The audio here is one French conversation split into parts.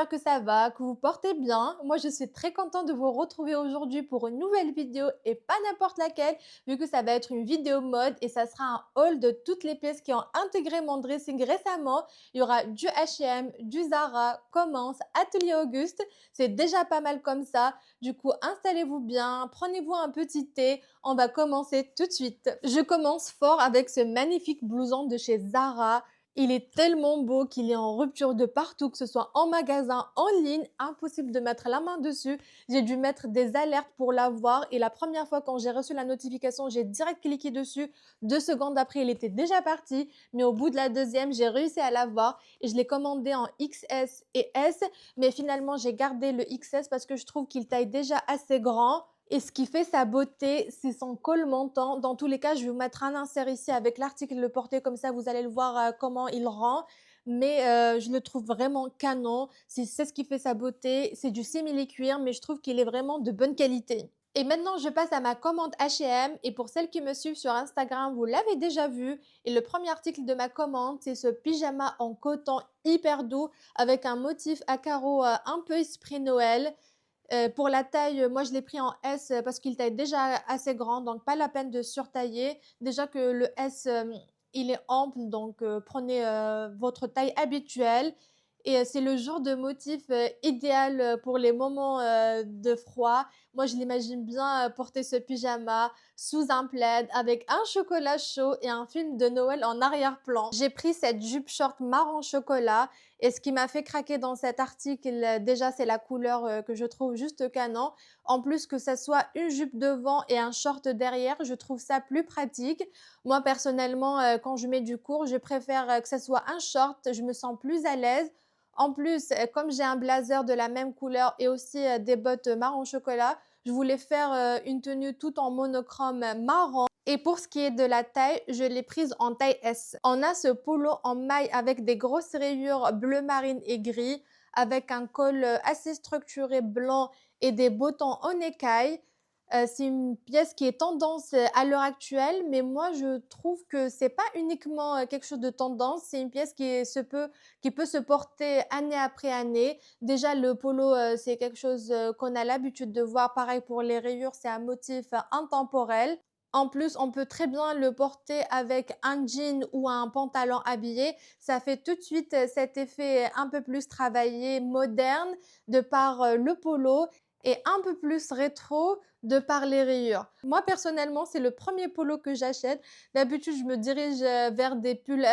j'espère que ça va, que vous portez bien. Moi, je suis très contente de vous retrouver aujourd'hui pour une nouvelle vidéo et pas n'importe laquelle, vu que ça va être une vidéo mode et ça sera un haul de toutes les pièces qui ont intégré mon dressing récemment. Il y aura du H&M, du Zara, Commence, Atelier Auguste. C'est déjà pas mal comme ça. Du coup, installez-vous bien, prenez-vous un petit thé. On va commencer tout de suite. Je commence fort avec ce magnifique blouson de chez Zara. Il est tellement beau qu'il est en rupture de partout, que ce soit en magasin, en ligne, impossible de mettre la main dessus. J'ai dû mettre des alertes pour l'avoir et la première fois quand j'ai reçu la notification, j'ai direct cliqué dessus. 2 secondes après, il était déjà parti, mais au bout de la deuxième, j'ai réussi à l'avoir et je l'ai commandé en XS et S, mais finalement, j'ai gardé le XS parce que je trouve qu'il taille déjà assez grand. Et ce qui fait sa beauté, c'est son col montant. Dans tous les cas, je vais vous mettre un insert ici avec l'article le porté, comme ça vous allez le voir comment il rend. Mais je le trouve vraiment canon. C'est ce qui fait sa beauté. C'est du simili-cuir, mais je trouve qu'il est vraiment de bonne qualité. Et maintenant, je passe à ma commande H&M. Et pour celles qui me suivent sur Instagram, vous l'avez déjà vu. Et le premier article de ma commande, c'est ce pyjama en coton hyper doux avec un motif à carreaux un peu esprit Noël. Pour la taille, moi je l'ai pris en S parce qu'il taille déjà assez grand, donc pas la peine de surtailler. Déjà que le S, il est ample, donc prenez votre taille habituelle. Et c'est le genre de motif idéal pour les moments de froid. Moi, je l'imagine bien porter ce pyjama sous un plaid avec un chocolat chaud et un film de Noël en arrière-plan. J'ai pris cette jupe short marron chocolat et ce qui m'a fait craquer dans cet article, déjà, c'est la couleur que je trouve juste canon. En plus, que ça soit une jupe devant et un short derrière, je trouve ça plus pratique. Moi, personnellement, quand je mets du court, je préfère que ça soit un short. Je me sens plus à l'aise. En plus, comme j'ai un blazer de la même couleur et aussi des bottes marron chocolat, je voulais faire une tenue tout en monochrome marron. Et pour ce qui est de la taille, je l'ai prise en taille S. On a ce polo en maille avec des grosses rayures bleu marine et gris, avec un col assez structuré blanc et des boutons en écaille. C'est une pièce qui est tendance à l'heure actuelle, mais moi je trouve que c'est pas uniquement quelque chose de tendance, c'est une pièce qui peut se porter année après année. Déjà le polo, c'est quelque chose qu'on a l'habitude de voir. Pareil pour les rayures, c'est un motif intemporel. En plus, on peut très bien le porter avec un jean ou un pantalon habillé. Ça fait tout de suite cet effet un peu plus travaillé, moderne, de par le polo et un peu plus rétro de par les rayures. Moi, personnellement, c'est le premier polo que j'achète. D'habitude, je me dirige vers des pulls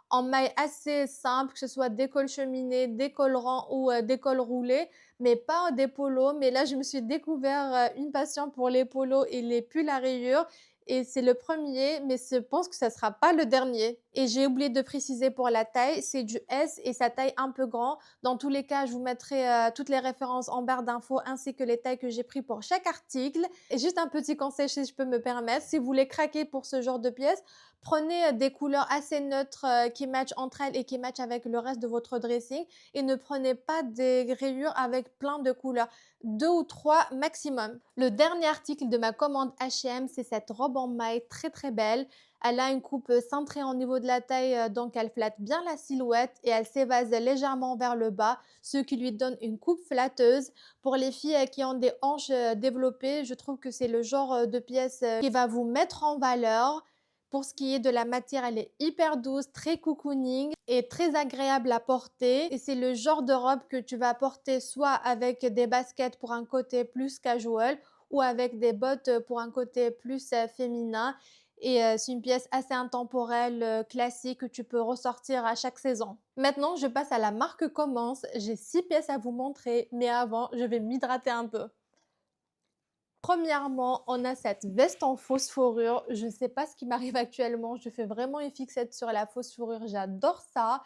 en maille assez simples, que ce soit des cols cheminés, des cols ronds ou des cols roulés, mais pas des polos. Mais là, je me suis découvert une passion pour les polos et les pulls à rayures et c'est le premier, mais je pense que ça sera pas le dernier. Et j'ai oublié de préciser pour la taille, c'est du S et ça taille un peu grand. Dans tous les cas, je vous mettrai toutes les références en barre d'infos ainsi que les tailles que j'ai pris pour chaque article. Et juste un petit conseil si je peux me permettre, si vous voulez craquer pour ce genre de pièces, prenez des couleurs assez neutres qui matchent entre elles et qui matchent avec le reste de votre dressing et ne prenez pas des rayures avec plein de couleurs. 2 ou 3 maximum. Le dernier article de ma commande H&M, c'est cette robe en maille très très belle. Elle a une coupe cintrée au niveau de la taille, donc elle flatte bien la silhouette et elle s'évase légèrement vers le bas, ce qui lui donne une coupe flatteuse. Pour les filles qui ont des hanches développées, je trouve que c'est le genre de pièce qui va vous mettre en valeur. Pour ce qui est de la matière, elle est hyper douce, très cocooning et très agréable à porter. Et c'est le genre de robe que tu vas porter soit avec des baskets pour un côté plus casual ou avec des bottes pour un côté plus féminin. Et c'est une pièce assez intemporelle, classique que tu peux ressortir à chaque saison. Maintenant, je passe à la marque Commence. J'ai 6 pièces à vous montrer, mais avant, je vais m'hydrater un peu. Premièrement, on a cette veste en fausse fourrure. Je ne sais pas ce qui m'arrive actuellement. Je fais vraiment une fixette sur la fausse fourrure. J'adore ça.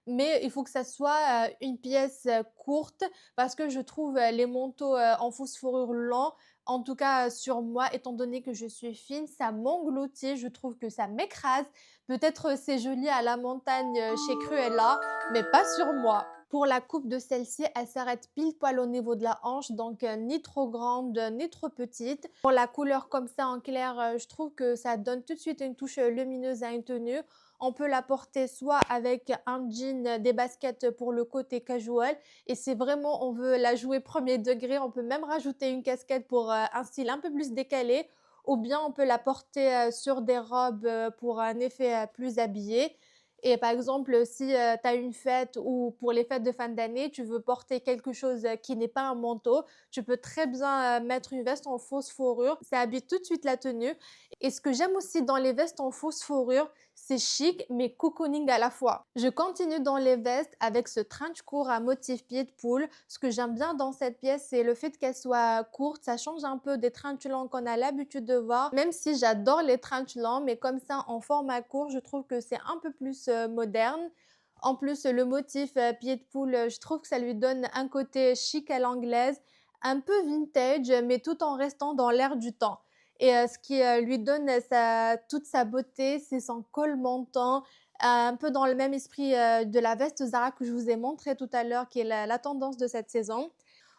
Mais il faut que ça soit une pièce courte parce que je trouve les manteaux en fausse fourrure longs, en tout cas sur moi, étant donné que je suis fine, ça m'engloutit. Je trouve que ça m'écrase. Peut-être c'est joli à la montagne chez Cruella, mais pas sur moi. Pour la coupe de celle-ci, elle s'arrête pile poil au niveau de la hanche, donc ni trop grande, ni trop petite. Pour la couleur comme ça en clair, je trouve que ça donne tout de suite une touche lumineuse à une tenue. On peut la porter soit avec un jean, des baskets pour le côté casual et c'est vraiment on veut la jouer premier degré, on peut même rajouter une casquette pour, un style un peu plus décalé ou bien on peut la porter, sur des robes, pour un effet, plus habillé et par exemple, si, tu as une fête ou pour les fêtes de fin d'année, tu veux porter quelque chose, qui n'est pas un manteau, tu peux très bien, mettre une veste en fausse fourrure. Ça habille tout de suite la tenue et ce que j'aime aussi dans les vestes en fausse fourrure, c'est chic mais cocooning à la fois. Je continue dans les vestes avec ce trench court à motif pied de poule. Ce que j'aime bien dans cette pièce, c'est le fait qu'elle soit courte. Ça change un peu des trench longs qu'on a l'habitude de voir. Même si j'adore les trench longs, mais comme ça en format court, je trouve que c'est un peu plus moderne. En plus, le motif pied de poule, je trouve que ça lui donne un côté chic à l'anglaise, un peu vintage, mais tout en restant dans l'air du temps. Et ce qui lui donne toute sa beauté, c'est son col montant, un peu dans le même esprit de la veste Zara que je vous ai montré tout à l'heure, qui est la tendance de cette saison.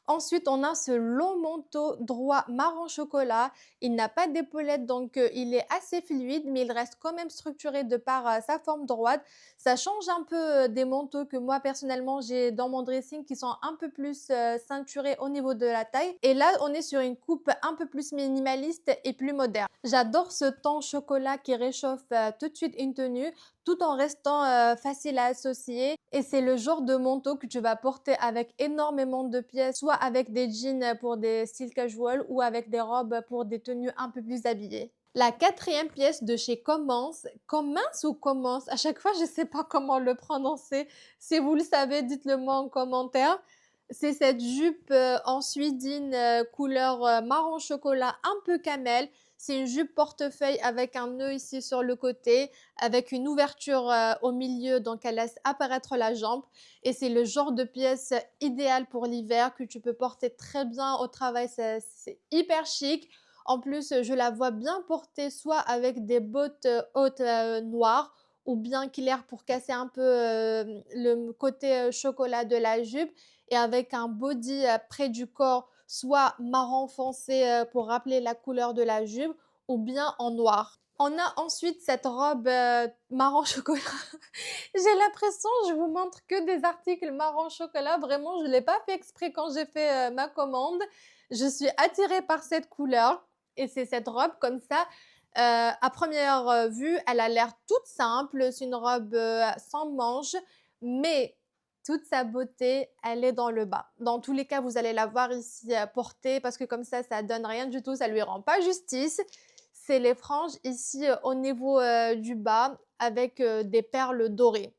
Ensuite, on a ce long manteau droit marron chocolat. Il n'a pas d'épaulette, donc il est assez fluide, mais il reste quand même structuré de par sa forme droite. Ça change un peu des manteaux que moi, personnellement, j'ai dans mon dressing qui sont un peu plus ceinturés au niveau de la taille. Et là, on est sur une coupe un peu plus minimaliste et plus moderne. J'adore ce ton chocolat qui réchauffe tout de suite une tenue tout en restant facile à associer. Et c'est le genre de manteau que tu vas porter avec énormément de pièces, soit avec des jeans pour des styles casual ou avec des robes pour des tenues un peu plus habillées. La quatrième pièce de chez Commence, Commence ou Commence, à chaque fois je ne sais pas comment le prononcer. Si vous le savez, dites-le moi en commentaire. C'est cette jupe en suidine couleur marron chocolat un peu camel. C'est une jupe portefeuille avec un nœud ici sur le côté, avec une ouverture au milieu, donc elle laisse apparaître la jambe. Et c'est le genre de pièce idéale pour l'hiver que tu peux porter très bien au travail. C'est hyper chic. En plus, je la vois bien porter soit avec des bottes hautes noires ou bien claires pour casser un peu le côté chocolat de la jupe et avec un body près du corps, soit marron foncé pour rappeler la couleur de la jupe ou bien en noir. On a ensuite cette robe marron chocolat. J'ai l'impression, je vous montre que des articles marron chocolat. Vraiment, je ne l'ai pas fait exprès quand j'ai fait ma commande. Je suis attirée par cette couleur et c'est cette robe comme ça. À première vue, elle a l'air toute simple. C'est une robe sans manches, mais toute sa beauté, elle est dans le bas. Dans tous les cas, vous allez la voir ici portée parce que comme ça donne rien du tout, ça lui rend pas justice. C'est les franges ici au niveau du bas avec des perles dorées.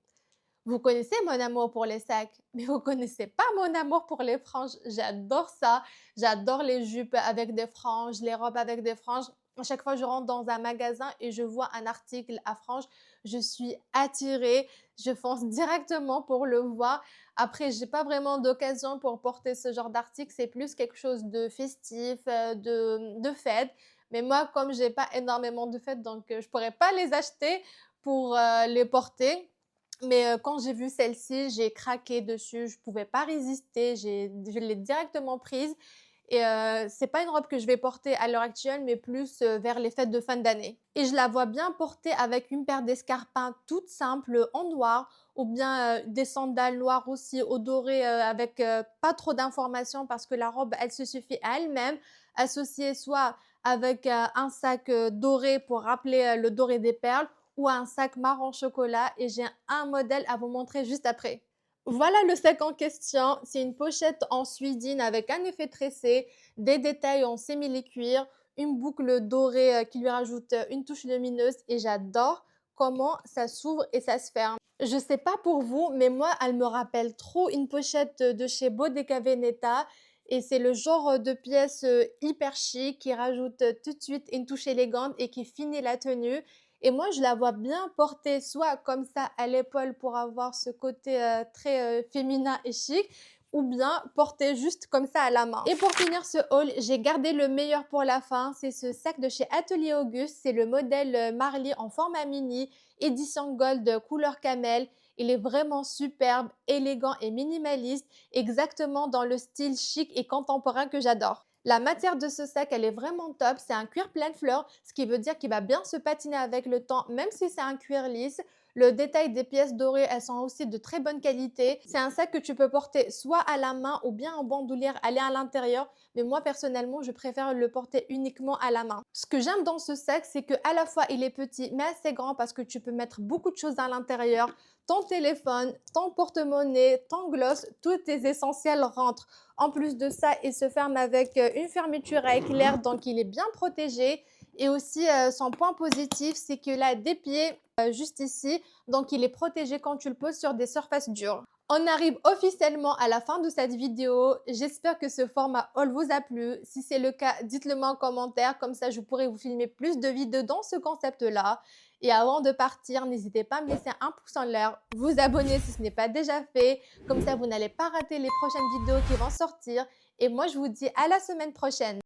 Vous connaissez mon amour pour les sacs, mais vous connaissez pas mon amour pour les franges. J'adore ça. J'adore les jupes avec des franges, les robes avec des franges. À chaque fois, je rentre dans un magasin et je vois un article à franges, je suis attirée. Je fonce directement pour le voir. Après, j'ai pas vraiment d'occasion pour porter ce genre d'article. C'est plus quelque chose de festif, de fête. Mais moi, comme j'ai pas énormément de fêtes, donc je pourrais pas les acheter pour les porter. Mais quand j'ai vu celle-ci, j'ai craqué dessus, je pouvais pas résister, je l'ai directement prise et c'est pas une robe que je vais porter à l'heure actuelle, mais plus vers les fêtes de fin d'année. Et je la vois bien porter avec une paire d'escarpins toute simple en noir ou bien des sandales noires aussi au doré avec pas trop d'informations parce que la robe, elle se suffit à elle-même, associée soit avec un sac doré pour rappeler le doré des perles ou un sac marron chocolat et j'ai un modèle à vous montrer juste après. Voilà le sac en question, c'est une pochette en suidine avec un effet tressé, des détails en simili-cuir, une boucle dorée qui lui rajoute une touche lumineuse et j'adore comment ça s'ouvre et ça se ferme. Je sais pas pour vous, mais moi, elle me rappelle trop une pochette de chez Bottega Veneta et c'est le genre de pièce hyper chic qui rajoute tout de suite une touche élégante et qui finit la tenue. Et moi, je la vois bien porter soit comme ça à l'épaule pour avoir ce côté très féminin et chic, ou bien porter juste comme ça à la main. Et pour finir ce haul, j'ai gardé le meilleur pour la fin. C'est ce sac de chez Atelier Auguste. C'est le modèle Marley en format mini, édition gold couleur camel. Il est vraiment superbe, élégant et minimaliste, exactement dans le style chic et contemporain que j'adore. La matière de ce sac, elle est vraiment top. C'est un cuir plein de fleurs, ce qui veut dire qu'il va bien se patiner avec le temps, même si c'est un cuir lisse. Le détail des pièces dorées, elles sont aussi de très bonne qualité. C'est un sac que tu peux porter soit à la main ou bien en bandoulière, aller à l'intérieur. Mais moi, personnellement, je préfère le porter uniquement à la main. Ce que j'aime dans ce sac, c'est que à la fois il est petit mais assez grand parce que tu peux mettre beaucoup de choses à l'intérieur. Ton téléphone, ton porte-monnaie, ton gloss, tous tes essentiels rentrent. En plus de ça, il se ferme avec une fermeture à éclair, donc il est bien protégé. Et aussi, son point positif, c'est qu'il a des pieds juste ici, donc il est protégé quand tu le poses sur des surfaces dures. On arrive officiellement à la fin de cette vidéo. J'espère que ce format haul vous a plu. Si c'est le cas, dites-le moi en commentaire, comme ça je pourrai vous filmer plus de vidéos dans ce concept-là. Et avant de partir, n'hésitez pas à me laisser un pouce en l'air, vous abonner si ce n'est pas déjà fait, comme ça vous n'allez pas rater les prochaines vidéos qui vont sortir. Et moi je vous dis à la semaine prochaine.